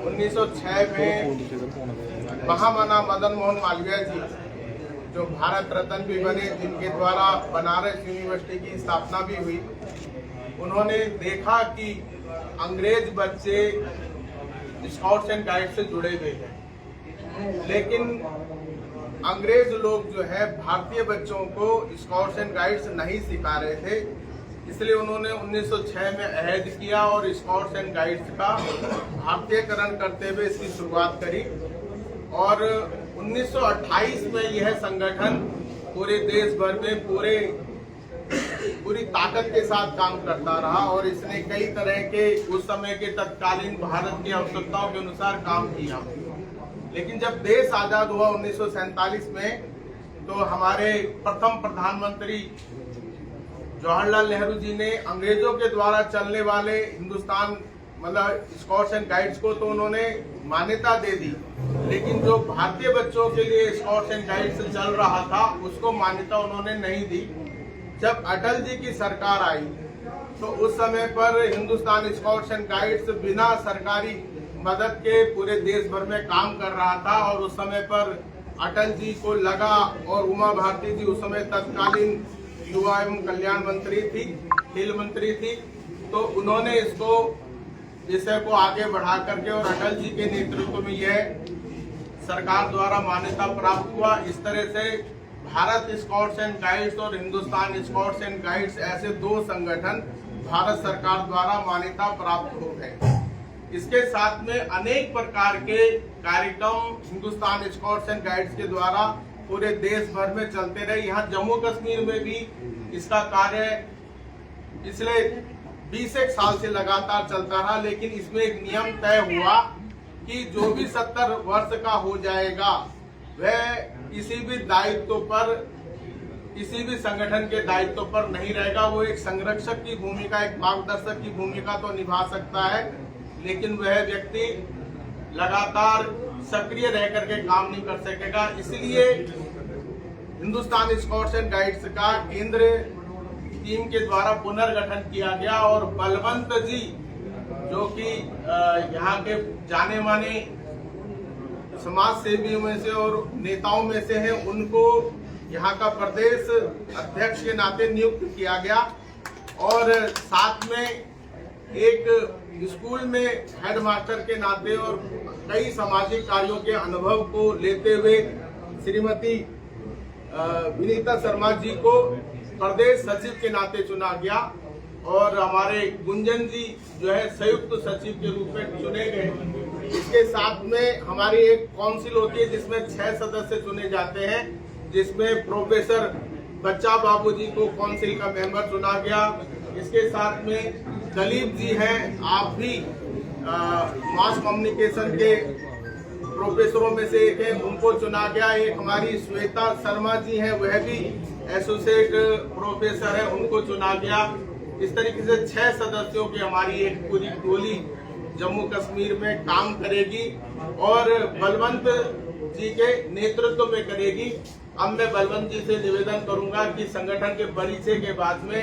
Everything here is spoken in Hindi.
1906 में महामना मदन मोहन मालवीय जी जो भारत रत्न भी बने, जिनके द्वारा बनारस यूनिवर्सिटी की स्थापना भी हुई, उन्होंने देखा कि अंग्रेज बच्चे स्काउट्स एंड गाइड्स से जुड़े हुए हैं, लेकिन अंग्रेज लोग जो है भारतीय बच्चों को स्काउट्स एंड गाइड्स नहीं सिखा रहे थे। इसलिए उन्होंने 1906 में अहद किया और स्काउट्स एंड गाइड्स का भारतीयकरण करते हुए इसकी शुरुआत करी। और 1928 में यह संगठन पूरे देश भर में पूरी ताकत के साथ काम करता रहा और इसने कई तरह के उस समय के तत्कालीन भारत की आवश्यकताओं के अनुसार काम किया। लेकिन जब देश आजाद हुआ 1947 में, तो हमारे प्रथम प्रधानमंत्री जवाहरलाल नेहरू जी ने अंग्रेजों के द्वारा चलने वाले हिंदुस्तान मतलब स्काउट्स एंड गाइड्स को तो उन्होंने मान्यता दे दी, लेकिन जो भारतीय बच्चों के लिए स्काउट्स एंड गाइड्स चल रहा था उसको मान्यता उन्होंने नहीं दी। जब अटल जी की सरकार आई तो उस समय पर हिंदुस्तान स्काउट्स एंड गाइड्स बिना सरकारी मदद के पूरे देश भर में काम कर रहा था। और उस समय पर अटल जी को लगा, और उमा भारती जी उस समय तत्कालीन युवा एवं कल्याण मंत्री थी, खेल मंत्री थी, तो उन्होंने इसको विषय को आगे बढ़ा करके और अटल जी के नेतृत्व में यह सरकार द्वारा मान्यता प्राप्त हुआ। इस तरह से भारत स्काउट्स एंड गाइड्स और हिंदुस्तान स्काउट्स एंड गाइड्स ऐसे दो संगठन भारत सरकार द्वारा मान्यता प्राप्त हो गए। इसके साथ में अनेक प्रकार के कार्यक्रम हिंदुस्तान स्काउट्स एंड गाइड्स के द्वारा पूरे देश भर में चलते रहे। यहाँ जम्मू कश्मीर में भी इसका कार्य पिछले 20 साल से लगातार चलता रहा, लेकिन इसमें एक नियम तय हुआ कि जो भी 70 वर्ष का हो जाएगा वह किसी भी दायित्व पर, किसी भी संगठन के दायित्व पर नहीं रहेगा। वो एक संरक्षक की भूमिका, एक मार्गदर्शक की भूमिका तो निभा सकता है, लेकिन वह व्यक्ति लगातार सक्रिय रह करके काम नहीं कर सकेगा। इसलिए हिंदुस्तान स्काउट्स एंड गाइड्स का केंद्र टीम के द्वारा पुनर्गठन किया गया और बलवंत जी जो कि यहाँ के जाने माने समाज सेवियों में से और नेताओं में से हैं, उनको यहाँ का प्रदेश अध्यक्ष के नाते नियुक्त किया गया। और साथ में एक स्कूल में हेडमास्टर के नाते और कई सामाजिक कार्यों के अनुभव को लेते हुए श्रीमती विनीता शर्मा जी को प्रदेश सचिव के नाते चुना गया और हमारे गुंजन जी जो है संयुक्त सचिव के रूप में चुने गए। इसके साथ में हमारी एक काउंसिल होती है जिसमें 6 सदस्य चुने जाते हैं, जिसमें प्रोफेसर बच्चा बाबू जी को काउंसिल का मेंबर चुना गया। इसके साथ में दलीप जी हैं, आप भी मास कम्युनिकेशन के प्रोफेसरों में से एक है, उनको चुना गया। एक हमारी श्वेता शर्मा जी हैं, वह भी एसोसिएट प्रोफेसर है, उनको चुना गया। इस तरीके से 6 सदस्यों की हमारी एक पूरी टोली जम्मू कश्मीर में काम करेगी और बलवंत जी के नेतृत्व में करेगी। अब मैं बलवंत जी से निवेदन करूंगा कि संगठन के परिचय के बाद में